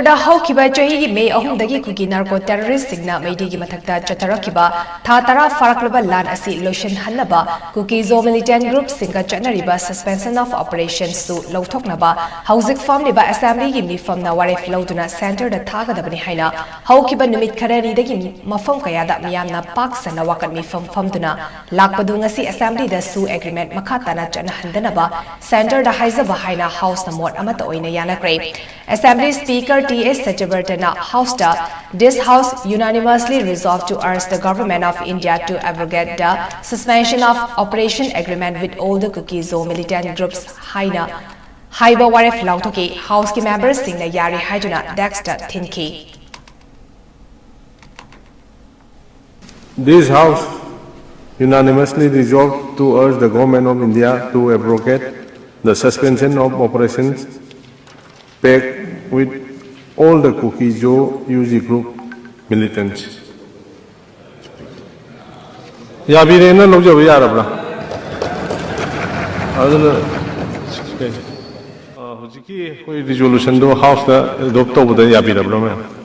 Manipurda haukiba chahi May ahumdagi kuki narco terrorist signa maidigi mathakta chatarakiba tha tara faraklaba lan asi lotion hannaba kuki zo militant group singa chatnariba suspension of operations su lauthoknaba hauzik famliba assembly gi mifamna waref lauduna center da thagadabani haina haukiba numit kharani dagi mafam kayada miyamna paksana wakat mifam famduna lakpadu ngasi assembly da su agreement makhatana chana handanaba center da haizaba haina house na mod amata oina yanakre Assembly Speaker 𝗦𝗦𝗡𝗘 𝗔𝗚𝗏 House this House unanimously resolved to urge the Government of India to abrogate the suspension of operation agreement with all the Kuki-Zo militant groups Haiba Waref Lautoki House ki members sing the Yari Haiduna Dexter Thinki. This House unanimously resolved to urge the Government of India to abrogate the suspension of operations with all the Kuki-Zo UG group militants. Yabirena no jo yarabra. Aduna hujiki koi resolution do house da adopt to boda yabirabra me.